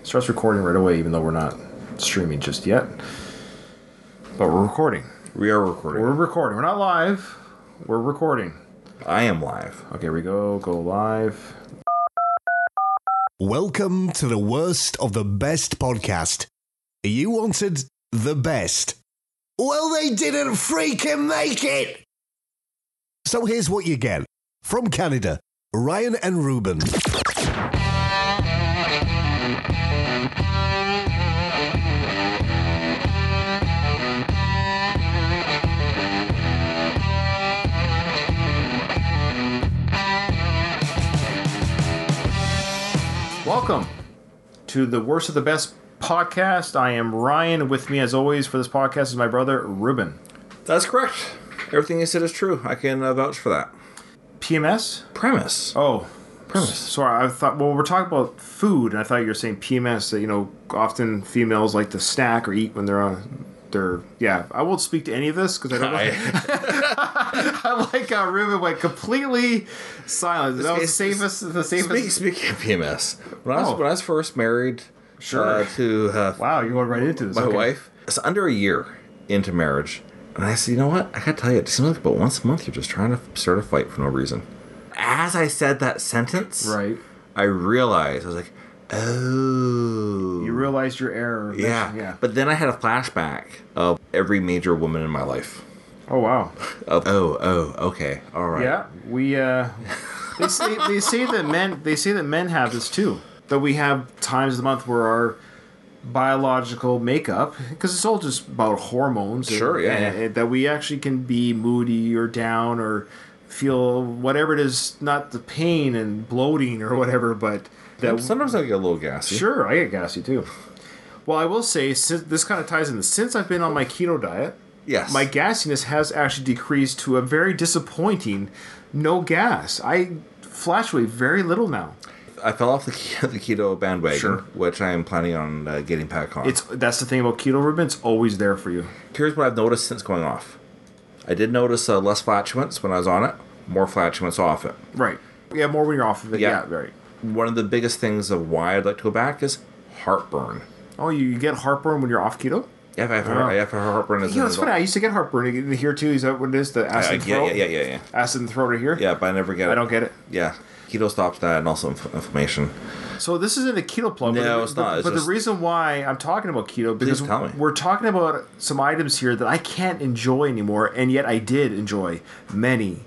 Starts recording right away, even though we're not streaming just yet. But we're recording. We are recording. We're recording. We're not live. We're recording. I am live. Okay, here we go. Go live. Welcome to the worst of the best podcast. You wanted the best. Well, they didn't freaking make it. So here's what you get. From Canada, Ryan and Ruban. Welcome to the worst of the best podcast. I am Ryan. With me, as always, for this podcast is my brother, Ruban. That's correct. Everything you said is true. I can vouch for that. PMS? Premise. Oh. Premise. Sorry, I thought, well, we're talking about food, and I thought you were saying PMS, that, you know, often females like to snack or eat when yeah, I won't speak to any of this, because I don't know. I like how Ruben went completely silent. That was the safest. Speaking of PMS, when I was first married to wow, you're going right into this. my wife, it's under a year into marriage, and I said, you know what? I gotta tell you, it seems like about once a month you're just trying to start a fight for no reason. As I said that sentence, Right. I realized, I was like, oh. You realized your error. Yeah. But then I had a flashback of every major woman in my life. Oh, wow. Okay, all right. Yeah, we they say that men have this too. That we have times of the month where our biological makeup, because it's all just about hormones. Sure, and that we actually can be moody or down or feel whatever it is, not the pain and bloating or whatever, but that Sometimes I get a little gassy. Sure, I get gassy too. Well, I will say, since this kind of ties in, since I've been on my keto diet, Yes. my gassiness has actually decreased to a very disappointing no gas. I fluctuate very little now. I fell off the keto bandwagon, Sure. which I am planning on getting back on. That's the thing about keto, Ruben. It's always there for you. Here's what I've noticed since going off. I did notice less flatulence when I was on it, more flatulence off it. Right. Yeah, more when you're off of it. Yeah. Yeah, right. One of the biggest things of why I'd like to go back is heartburn. Oh, you get heartburn when you're off keto? Yeah, I have heartburn as Yeah, an it's adult. funny. I used to get heartburn here too. Is that what it is? The acid in the throat? Yeah. Acid in the throat right here? Yeah, but I never get it. I don't get it. Yeah. Keto stops that and also inflammation. So this isn't a keto plug. No, but it's not. It's but just- the reason why I'm talking about keto, because Please tell me. we're talking about some items here that I can't enjoy anymore, and yet I did enjoy many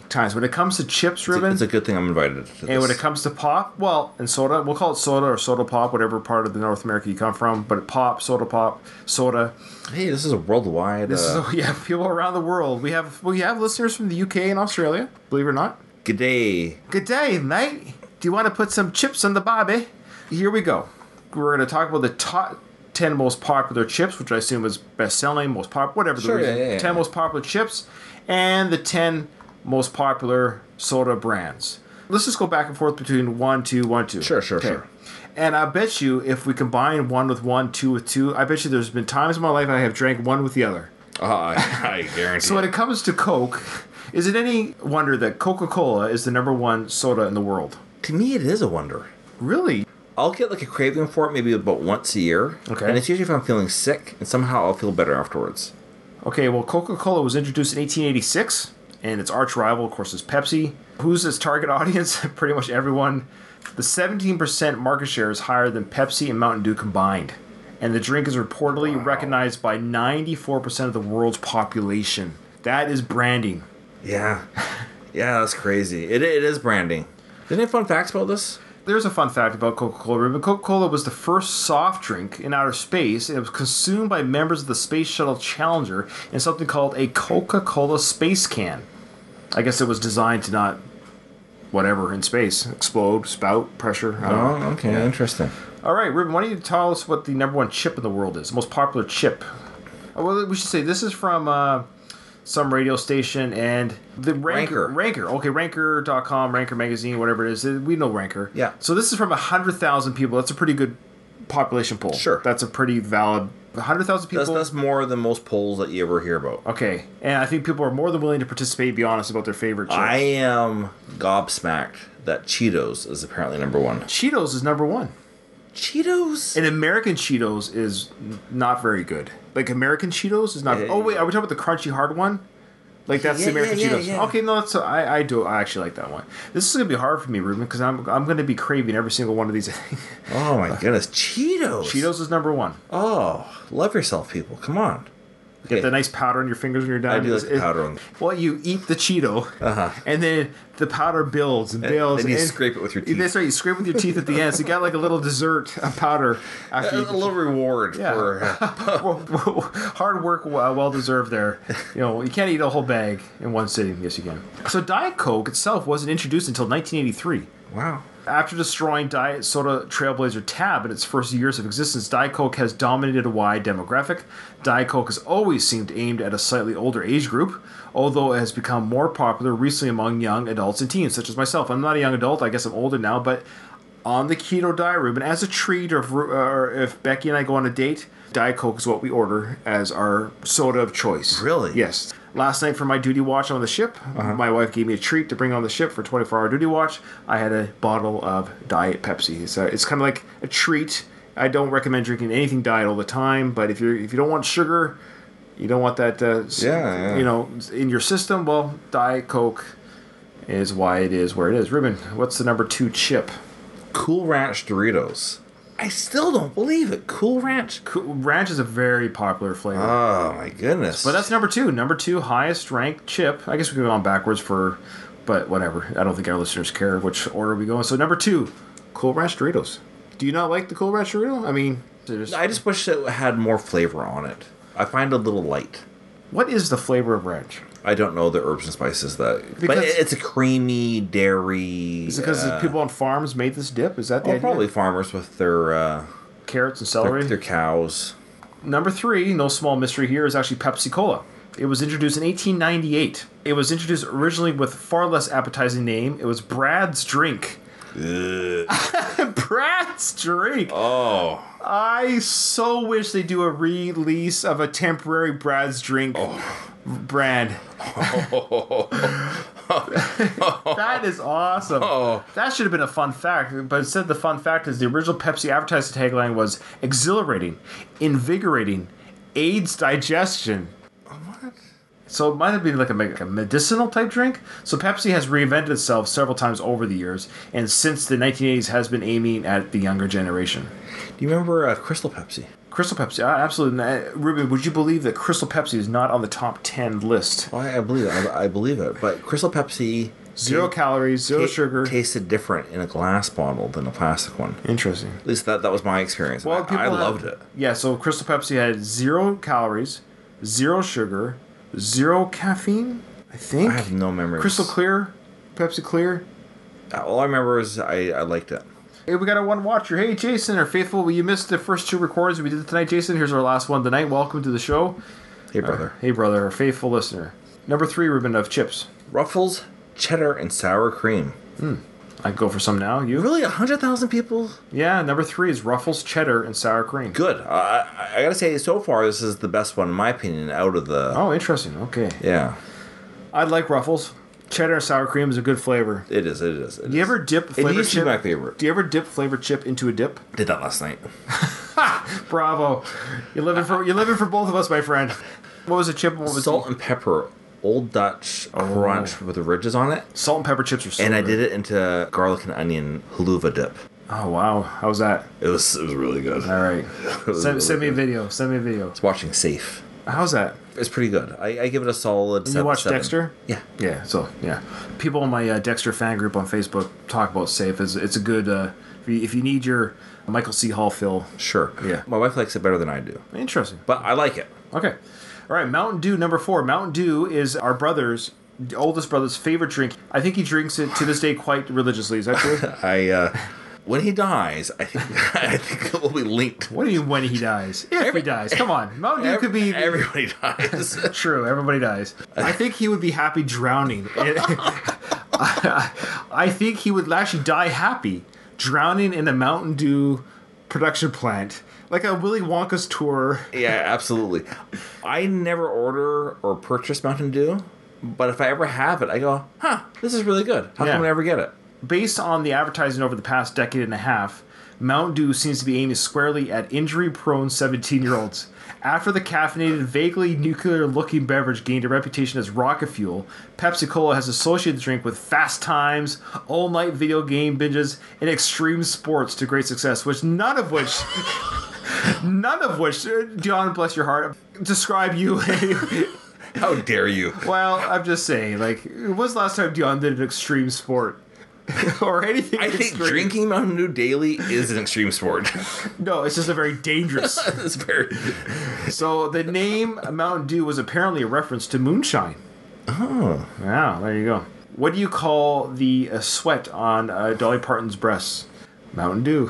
times. When it comes to chips, Ruben, It's a good thing I'm invited to this. and when it comes to pop, well, and soda, we'll call it soda or soda pop, whatever part of the North America you come from, but pop, soda. Hey, this is a worldwide... This is, yeah, people around the world. We have listeners from the UK and Australia, believe it or not. G'day. Good day, mate. Do you want to put some chips on the barbie? Here we go. We're going to talk about the top 10 most popular chips, which I assume is best-selling, most popular, whatever the Sure, reason. yeah. 10 most popular chips, and the 10 most popular soda brands. Let's just go back and forth between 1, 2, 1, 2. Sure. And I bet you, if we combine 1 with 1, 2 with 2, I bet you there's been times in my life I have drank one with the other. I guarantee So when it comes to Coke, is it any wonder that Coca-Cola is the #1 soda in the world? To me, it is a wonder. Really? I'll get like a craving for it maybe about once a year. Okay. And it's usually if I'm feeling sick, and somehow I'll feel better afterwards. Okay, well, Coca-Cola was introduced in 1886, and its arch rival, of course, is Pepsi. Who's its target audience? Pretty much everyone. The 17% market share is higher than Pepsi and Mountain Dew combined. And the drink is reportedly recognized by 94% of the world's population. That is branding. Yeah. Yeah, that's crazy. It is branding. Any fun facts about this? There's a fun fact about Coca-Cola. But Coca-Cola was the first soft drink in outer space, and it was consumed by members of the Space Shuttle Challenger in something called a Coca-Cola space can. I guess it was designed to not, whatever, in space, explode, spout, pressure. I don't know. Okay, Yeah. interesting. All right, Ruben, why don't you tell us what the #1 chip in the world is? The most popular chip. Oh, well, we should say this is from some radio station and the Ranker. Okay, Ranker.com, Ranker Magazine, whatever it is. We know Ranker. Yeah. So this is from 100,000 people. That's a pretty good population poll. Sure. That's a pretty valid 100,000 people. That's more than most polls that you ever hear about. Okay, and I think people are more than willing to participate and be honest about their favorite chips. I am gobsmacked that Cheetos is apparently number one. Cheetos is number one. Cheetos? And American Cheetos is not very good. Like, American Cheetos is not... Oh, wait, are we talking about the crunchy hard one? Like, that's the American Cheetos. Yeah. Okay, no, that's... I actually like that one. This is going to be hard for me, Ruben, because I'm going to be craving every single one of these. Oh, my goodness. Cheetos. Cheetos is number one. Oh, love yourself, people. Come on. Get the nice powder on your fingers when you're done. I do like the powder on. Well, you eat the Cheeto, and then the powder builds and builds. Then you scrape it with your teeth. That's right. You scrape with your teeth at the end. So you got like a little dessert of powder. After a little reward for hard work, well deserved. There, you can't eat a whole bag in one sitting. Yes, you can. So Diet Coke itself wasn't introduced until 1983. Wow. After destroying Diet Soda trailblazer Tab in its first years of existence, Diet Coke has dominated a wide demographic. Diet Coke has always seemed aimed at a slightly older age group, although it has become more popular recently among young adults and teens, such as myself. I'm not a young adult, I guess I'm older now, but on the keto diet, Ruben, as a treat, or if Becky and I go on a date, Diet Coke is what we order as our soda of choice. Really? Yes. Last night for my duty watch on the ship, my wife gave me a treat to bring on the ship for 24-hour duty watch. I had a bottle of Diet Pepsi. So it's kind of like a treat. I don't recommend drinking anything diet all the time, but if you don't want sugar, you don't want that in your system, well, Diet Coke is why it is where it is. Ruben, what's the number 2 chip? Cool Ranch Doritos. I still don't believe it. Cool Ranch? Cool Ranch is a very popular flavor. Oh, my goodness. But that's number 2. Number 2, highest ranked chip. I guess we can go on backwards but whatever. I don't think our listeners care which order we go in. So number 2, Cool Ranch Doritos. Do you not like the Cool Ranch Dorito? I mean... I just wish it had more flavor on it. I find it a little light. What is the flavor of ranch? I don't know the herbs and spices but it's a creamy dairy. Is it because the people on farms made this dip? Is that the idea? Probably farmers with their carrots and celery. Their cows. Number 3, no small mystery here, is actually Pepsi Cola. It was introduced in 1898. It was introduced originally with a far less appetizing name. It was Brad's Drink. Brad's Drink. Oh. I so wish they do a release of a temporary Brad's Drink brand. That is awesome. That should have been a fun fact, but instead the fun fact is the original Pepsi advertising tagline was exhilarating, invigorating, aids digestion. What? So it might have been like a medicinal type drink. So Pepsi has reinvented itself several times over the years, and since the 1980s has been aiming at the younger generation. Do you remember Crystal Pepsi? Crystal Pepsi, absolutely. Ruben, would you believe that Crystal Pepsi is not on the top 10 list? Well, I believe it. I believe it. But Crystal Pepsi... 0 calories, 0 sugar. Tasted different in a glass bottle than a plastic one. Interesting. At least that was my experience. Well, I loved it. Yeah, so Crystal Pepsi had 0 calories, 0 sugar, 0 caffeine, I think. I have no memory. Crystal Clear, Pepsi Clear. All I remember is I liked it. Hey, we got a one watcher. Hey, Jason, our faithful. You missed the first 2 recordings we did tonight, Jason. Here's our last one tonight. Welcome to the show. Hey, brother. Hey, brother, our faithful listener. Number 3, Ruben, of chips. Ruffles, cheddar, and sour cream. I'd go for some now. You? Really? 100,000 people? Yeah, number 3 is Ruffles, cheddar, and sour cream. Good. I gotta say, so far, this is the best one, in my opinion, out of the... Oh, interesting. Okay. Yeah. I'd like Ruffles. Cheddar and sour cream is a good flavor. It is. Do you ever dip flavored chip? It used to be my favorite. Do you ever dip flavored chip into a dip? Did that last night. Bravo. You're living for both of us, my friend. What was the chip? What was Salt and pepper. Old Dutch crunch with the ridges on it. Salt and pepper chips are so good. And I good. did it into garlic and onion haluva dip. Oh, wow. How was that? It was really good. All right. Send me a video. Send me a video. It's watching Safe. How's that? It's pretty good. I give it a solid 7. You watch Dexter? Yeah. Yeah, so, yeah. People in my Dexter fan group on Facebook talk about Safe. It's a good, if you need your Michael C. Hall fill. Sure. Yeah. My wife likes it better than I do. Interesting. But I like it. Okay. All right, Mountain Dew, number 4. Mountain Dew is our oldest brother's favorite drink. I think he drinks it to this day quite religiously. Is that true? When he dies, I think it will be linked. What do you mean when he dies? If he dies. Come on. Mountain Dew could be... Everybody dies. True, everybody dies. I think he would be happy drowning. I think he would actually die happy drowning in a Mountain Dew production plant. Like a Willy Wonka's tour. Yeah, absolutely. I never order or purchase Mountain Dew, but if I ever have it, I go, this is really good. How come I never get it? Based on the advertising over the past decade and a half, Mountain Dew seems to be aiming squarely at injury-prone 17-year-olds. After the caffeinated, vaguely nuclear-looking beverage gained a reputation as rocket fuel, Pepsi Cola has associated the drink with fast times, all-night video game binges, and extreme sports to great success, none of which, Dion, bless your heart, describe you. How dare you? Well, I'm just saying, when was the last time Dion did an extreme sport? Or anything. I think drinking Mountain Dew daily is an extreme sport. No, it's just a very dangerous. It's very. So the name Mountain Dew was apparently a reference to moonshine. Oh. Wow, there you go. What do you call the sweat on Dolly Parton's breasts? Mountain Dew.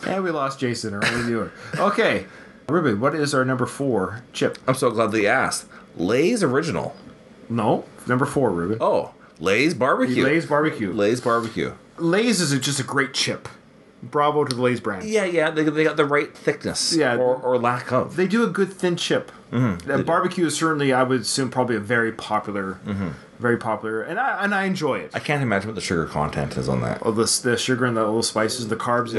And we lost Jason, our only viewer. Okay, Ruben, what is our number 4 chip? I'm so glad that you asked. Lay's Original. No, number 4, Ruben. Oh, Lay's Barbecue. Lay's Barbecue. Lay's Barbecue. Lay's is just a great chip. Bravo to the Lay's brand. Yeah, they got the right thickness. Yeah. Or lack of. They do a good thin chip. Mm-hmm. Barbecue is certainly, I would assume, probably a very popular, and I enjoy it. I can't imagine what the sugar content is on that. Oh, the sugar and the little spices, the carbs.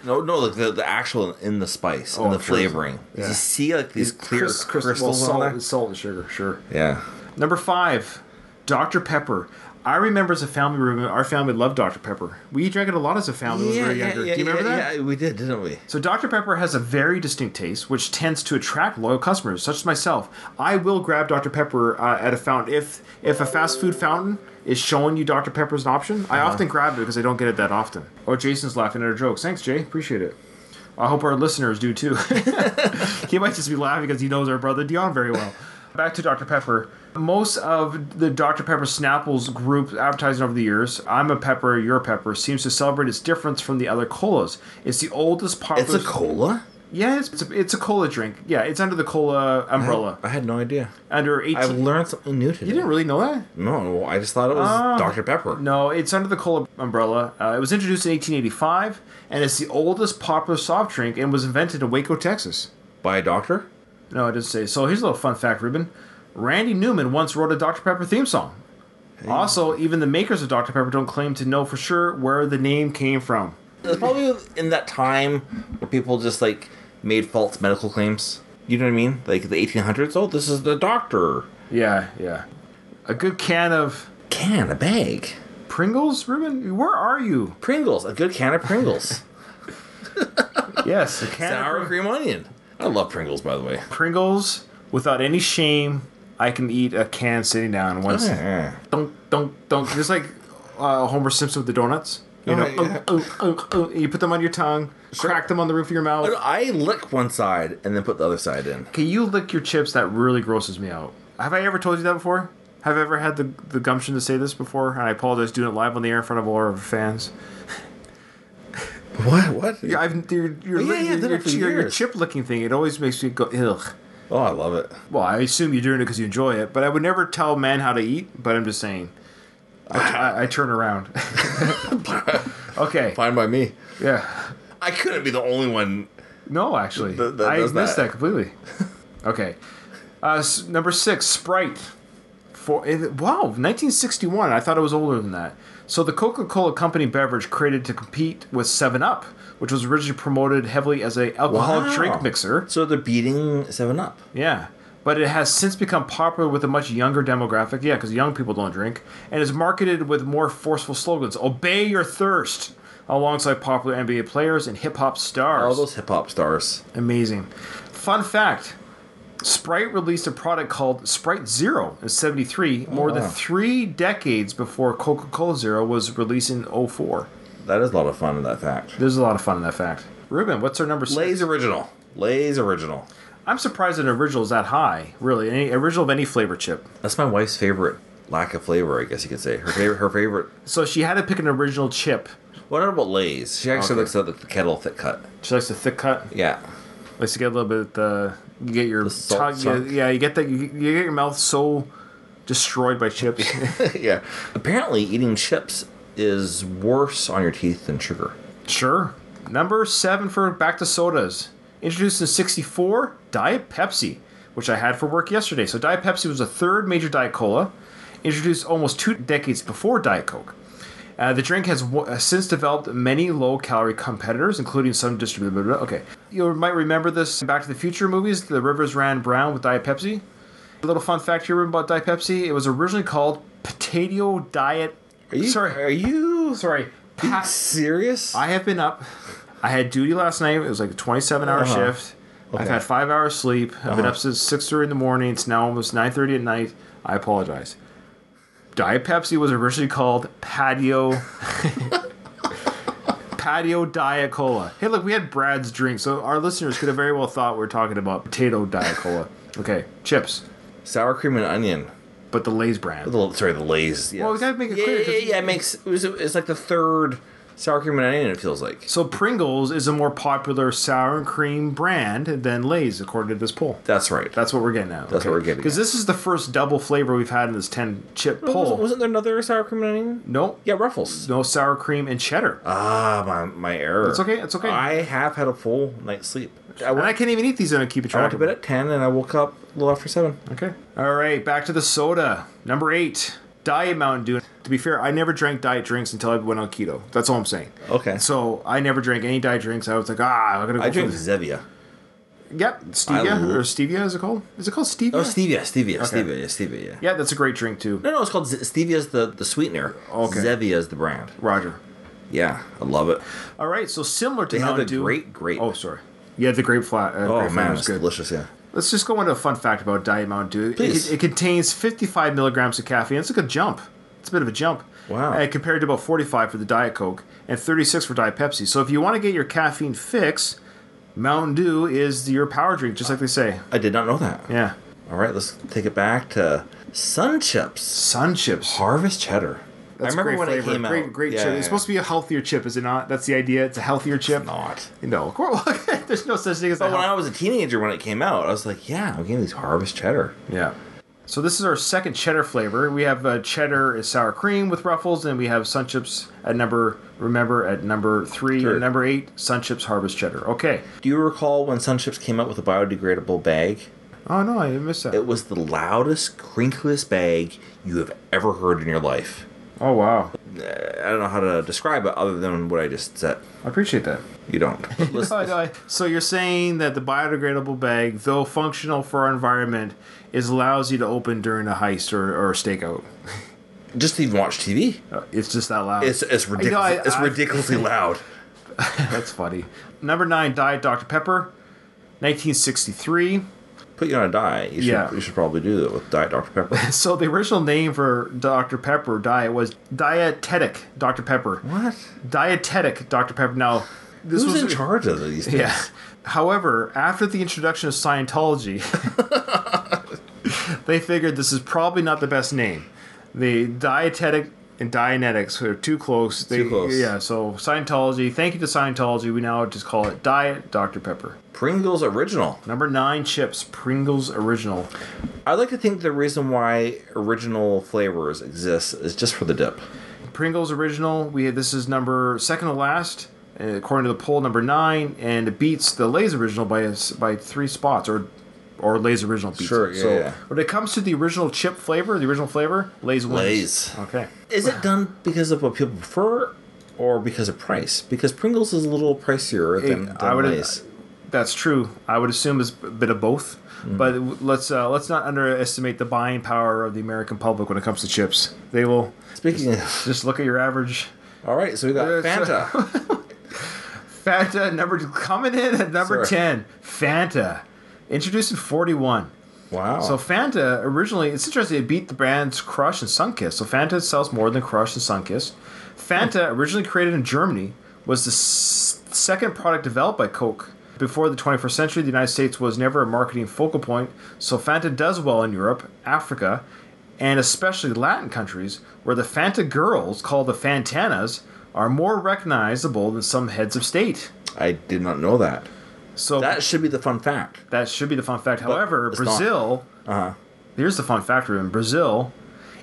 No, like the actual in the spice and the flavoring. Yeah. You see like these clear crystals on there? Salt and sugar, sure. Yeah. Number 5, Dr. Pepper. I remember as a family room, our family loved Dr. Pepper. We drank it a lot as a family when we were younger. Do you remember that? Yeah, we did, didn't we? So Dr. Pepper has a very distinct taste, which tends to attract loyal customers, such as myself. I will grab Dr. Pepper at a fountain. If a fast food fountain is showing you Dr. Pepper as an option, I often grab it because I don't get it that often. Oh, Jason's laughing at our jokes. Thanks, Jay. Appreciate it. I hope our listeners do, too. He might just be laughing because he knows our brother Dion very well. Back to Dr. Pepper. Most of the Dr. Pepper Snapples group advertising over the years, I'm a pepper, you're a pepper, seems to celebrate its difference from the other colas. It's the oldest popular... It's a cola? Yeah, it's a cola drink. Yeah, it's under the cola umbrella. I had no idea. Under 18... I've learned something new today. You didn't really know that? No, I just thought it was Dr. Pepper. No, it's under the cola umbrella. It was introduced in 1885, and it's the oldest popular soft drink and was invented in Waco, Texas. By a doctor? No, it doesn't say. So here's a little fun fact, Ruben. Randy Newman once wrote a Dr. Pepper theme song. Hey. Also, even the makers of Dr. Pepper don't claim to know for sure where the name came from. It's probably in that time where people just made false medical claims. You know what I mean? Like the 1800s. Oh, this is the doctor. Yeah. A good a bag. Pringles, Ruben? Where are you? Pringles. A good can of Pringles. Yes, a can sour cream onion. I love Pringles, by the way. Pringles, without any shame. I can eat a can sitting down once. Don't. Just like Homer Simpson with the donuts. You know, you put them on your tongue, crack them on the roof of your mouth. I lick one side and then put the other side in. Okay, you lick your chips. That really grosses me out. Have I ever told you that before? Have I ever had the gumption to say this before? And I apologize doing it live on the air in front of all our fans. What? Yeah, your chip licking thing. It always makes me go ugh. Oh, I love it. Well, I assume you're doing it because you enjoy it, but I would never tell men how to eat. But I'm just saying, I turn around. Okay, fine by me. Yeah, I couldn't be the only one. No, actually, I missed that completely. Okay, number 6, Sprite. Wow, 1961. I thought it was older than that. So the Coca-Cola Company beverage created to compete with 7-Up, which was originally promoted heavily as an alcoholic drink mixer. So they're beating 7-Up. Yeah. But it has since become popular with a much younger demographic. Yeah, because young people don't drink. And is marketed with more forceful slogans. Obey your thirst. Alongside popular NBA players and hip-hop stars. All those hip-hop stars. Amazing. Fun fact. Sprite released a product called Sprite Zero in 73, more than 3 decades before Coca-Cola Zero was released in 04. That is a lot of fun in that fact. There's a lot of fun in that fact. Ruben, what's our number 6? Lay's Original. I'm surprised an original is that high, really. Any original of any flavor chip. That's my wife's favorite lack of flavor, I guess you could say. Her favorite. So she had to pick an original chip. What about Lay's? She actually likes the kettle thick cut. She likes the thick cut? Yeah. Likes to get a little bit you get your salt tongue, you get that you get your mouth so destroyed by chips. Yeah. Apparently eating chips is worse on your teeth than sugar. Sure. Number 7 for back to sodas. Introduced in 1964, Diet Pepsi, which I had for work yesterday. So Diet Pepsi was the third major Diet Cola, introduced almost 2 decades before Diet Coke. The drink has since developed many low-calorie competitors, including some distributed. Okay, you might remember this in Back to the Future movies. The rivers ran brown with Diet Pepsi. A little fun fact here about Diet Pepsi: it was originally called Potato Diet. Are you serious? I have been up. I had duty last night. It was like a 27-hour shift. Okay. I've had 5 hours sleep. I've been up since 6:30 in the morning. It's now almost 9:30 at night. I apologize. Diet Pepsi was originally called Patio Diet Cola. Hey, look, we had Brad's drink, so our listeners could have very well thought we were talking about Potato Diet Cola. Okay, chips. Sour cream and onion. But the Lay's brand. The Lay's. Yes. Well, we gotta make it clear. It's like the third sour cream and onion, it feels like. So Pringles is a more popular sour and cream brand than Lay's, according to this poll. That's right. That's what we're getting at. That's what we're getting at. Because this is the first double flavor we've had in this 10-chip poll. Wasn't there another sour cream and onion? No. Yeah, Ruffles. No, sour cream and cheddar. My error. It's okay. It's okay. I have had a full night's sleep. I can't even eat these and keep it track. I went to bed at 10 and I woke up a little after 7. Okay. All right, back to the soda. Number 8, Diet Mountain Dew. To be fair, I never drank diet drinks until I went on keto. That's all I'm saying. Okay. So I never drank any diet drinks. I was like, I'm gonna go. I drink Zevia. Yep, stevia is it called? Is it called stevia? Oh, stevia, Okay. stevia. Yeah, that's a great drink too. No, it's called Stevia's the sweetener. Okay. Zevia is the brand. Roger. Yeah, I love it. All right, so similar to They have Mountain a Dew. great grape. Oh, sorry. Yeah, the grape flat. Oh man, it's it's good. delicious. Yeah. Let's just go into a fun fact about Diet Mountain Dew. Please. It contains 55 milligrams of caffeine. It's a good jump. It's a bit of a jump. Wow. Compared to about 45 for the Diet Coke and 36 for Diet Pepsi. So if you want to get your caffeine fix, Mountain Dew is your power drink, just like they say. I did not know that. Yeah. All right, let's take it back to Sun Chips. Sun Chips. Harvest Cheddar. That's I remember a great when flavor. it came out. Great chip. It's supposed to be a healthier chip, is it not? That's the idea. It's a healthier chip. Not. No. There's no such thing as But when I was a teenager when it came out, I was like, yeah, I'm getting these Harvest Cheddar. Yeah. So this is our second cheddar flavor. We have cheddar is sour cream with Ruffles, and we have Sun Chips at number 3, Sure. and number 8, Sun Chips Harvest Cheddar. Okay. Do you recall when Sun Chips came out with a biodegradable bag? Oh, no, I missed that. It was the loudest, crinkliest bag you have ever heard in your life. Oh, wow. I don't know how to describe it other than what I just said. I appreciate that. You don't. But listen, No. So you're saying that the biodegradable bag, though functional for our environment, is lousy to open during a heist or a stakeout. just to even watch TV. It's just that loud. It's ridiculous. It's ridiculously loud. That's funny. Number 9, Diet Dr. Pepper, 1963. Put you on a diet. You should probably do that with Diet Dr. Pepper. So the original name for Dr. Pepper diet was Dietetic Dr. Pepper. What? Dietetic Dr. Pepper. Now, this Who's was in charge of these things? Yeah. However, after the introduction of Scientology, they figured this is probably not the best name. The Dietetic and Dianetics are too close. Too close. Yeah, so Scientology, thank you to Scientology, we now just call it Diet Dr. Pepper. Pringles Original. Number 9, chips, Pringles Original. I like to think the reason why original flavors exist is just for the dip. Pringles Original, this is number second to last, according to the poll, number 9, and it beats the Lay's Original by 3 spots, or Lay's Original beats Sure, it. yeah, So yeah. when it comes to the original chip flavor, Lay's wins. Lay's. Okay. Is it done because of what people prefer or because of price? Because Pringles is a little pricier than Lay's. That's true. I would assume it's a bit of both. But let's not underestimate the buying power of the American public when it comes to chips. They will Speaking of... just look at your average. All right, so we got Fanta. Fanta coming in at number 10. Fanta, introduced in 1941. Wow. So Fanta originally, it's interesting. It beat the brands Crush and Sunkist. So Fanta sells more than Crush and Sunkist. Fanta, originally created in Germany, was the second product developed by Coke. Before the 21st century, the United States was never a marketing focal point. So Fanta does well in Europe, Africa, and especially Latin countries, where the Fanta girls, called the Fantanas, are more recognizable than some heads of state. I did not know that. So that should be the fun fact. That should be the fun fact. However, Brazil, here's the fun fact, Ruben. Brazil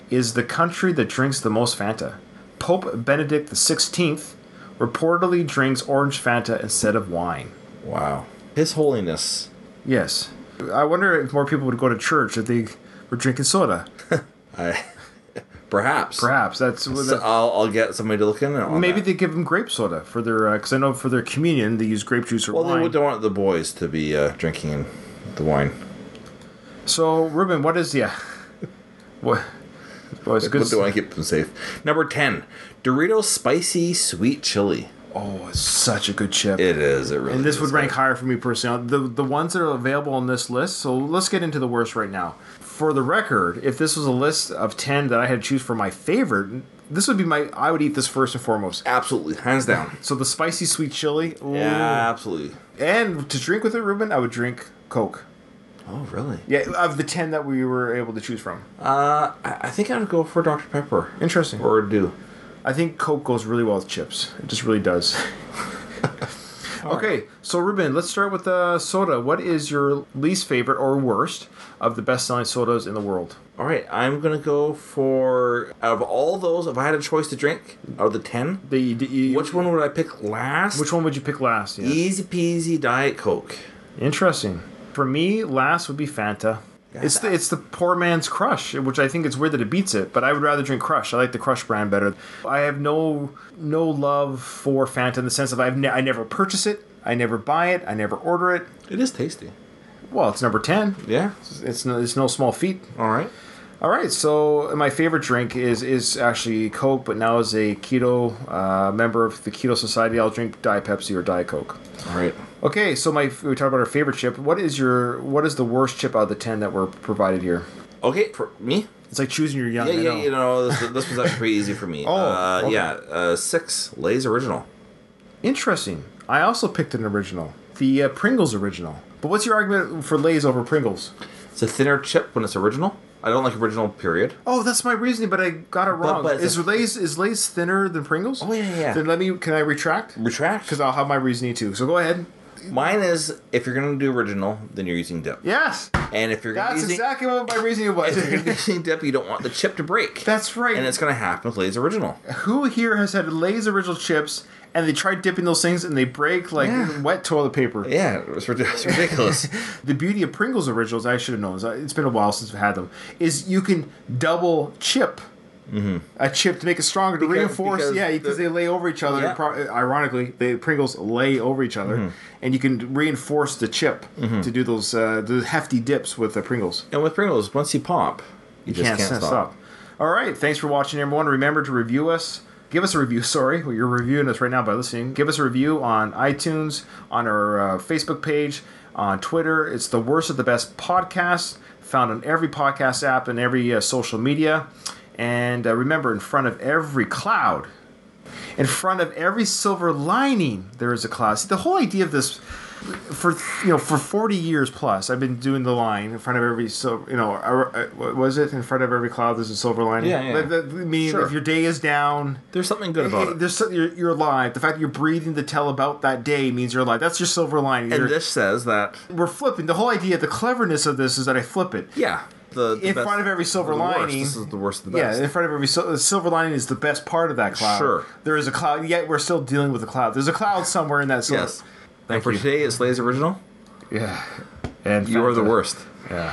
is the country that drinks the most Fanta. Pope Benedict XVI reportedly drinks orange Fanta instead of wine. Wow. His Holiness. Yes. I wonder if more people would go to church if they were drinking soda. Perhaps. That's what So I'll get somebody to look in on maybe that. they give them grape soda for their, because I know for their communion they use grape juice or wine. Well, they don't want the boys to be drinking the wine. So, Ruben, what is what? Well, it's good. What do I keep them safe? Number 10, Doritos Spicy Sweet Chili. Oh, it's such a good chip. It is. It really. And this is would rank good. higher for me personally. The ones that are available on this list. So let's get into the worst right now. For the record, if this was a list of 10 that I had to choose for my favorite, this would be I would eat this first and foremost. Absolutely, hands down. So the spicy sweet chili. Ooh. Yeah, absolutely. And to drink with it, Ruben, I would drink Coke. Oh, really? Yeah, of the 10 that we were able to choose from. I think I would go for Dr. Pepper. Interesting. Or Dew. I think Coke goes really well with chips. It just really does. Okay, so Ruben, let's start with soda. What is your least favorite or worst of the best-selling sodas in the world? All right, I'm going to go for, out of all those, if I had a choice to drink, out of the 10, which one would I pick last? Which one would you pick last? Yeah. Easy peasy Diet Coke. Interesting. For me, last would be Fanta. It's the poor man's Crush, which I think it's weird that it beats it, but I would rather drink Crush. I like the Crush brand better. I have no love for Fanta in the sense of I never purchase it, I never buy it, I never order it. It is tasty. Well, it's number 10. Yeah. It's no small feat. All right. All right, so my favorite drink is actually Coke, but now as a keto member of the Keto Society, I'll drink Diet Pepsi or Diet Coke. All right. Okay, so we talked about our favorite chip. What is the worst chip out of the 10 that were provided here? Okay, for me? It's like choosing your young. Yeah, you know, this was actually pretty easy for me. Okay. Yeah, 6, Lay's Original. Interesting. I also picked an original, the Pringles original. But what's your argument for Lay's over Pringles? It's a thinner chip when it's original. I don't like original, period. Oh, that's my reasoning, but I got it wrong. But is Lay's thinner than Pringles? Oh, yeah. Then can I retract? Retract? Because I'll have my reasoning too. So go ahead. Mine is, if you're going to do original, then you're using dip. Yes. And if you're That's using, exactly what my reasoning was. if you're using dip, you don't want the chip to break. That's right. And it's going to happen with Lay's Original. Who here has had Lay's original chips and they tried dipping those things and they break like wet toilet paper? Yeah, it's ridiculous. The beauty of Pringles originals, I should have known, it's been a while since I've had them, is you can double chip a chip to make it stronger, to reinforce. Because they lay over each other. Yeah. Ironically, the Pringles lay over each other, and you can reinforce the chip to do those the hefty dips with the Pringles. And with Pringles, once you pop, you just can't stop. All right, thanks for watching, everyone. Remember to review us. Give us a review, sorry. Well, you're reviewing us right now by listening. Give us a review on iTunes, on our Facebook page, on Twitter. It's the Worst of the Best podcast, found on every podcast app and every social media. And remember, in front of every cloud, in front of every silver lining, there is a cloud. See, the whole idea of this, for 40 years plus, I've been doing the line in front of every what was it? In front of every cloud, there's a silver lining. Yeah. Meaning, Sure. if your day is down, There's something good about it. You're alive. The fact that you're breathing to tell about that day means you're alive. That's your silver lining. And this says that... We're flipping. The whole idea, the cleverness of this is that I flip it. Yeah. In front of every silver lining. This is the worst of the best. Yeah, in front of every the silver lining is the best part of that cloud. Sure. There is a cloud, yet we're still dealing with a cloud. There's a cloud somewhere in that silver. Yes. And for today, it's Lay's Original. Yeah. And You are the Fanta. worst. Yeah.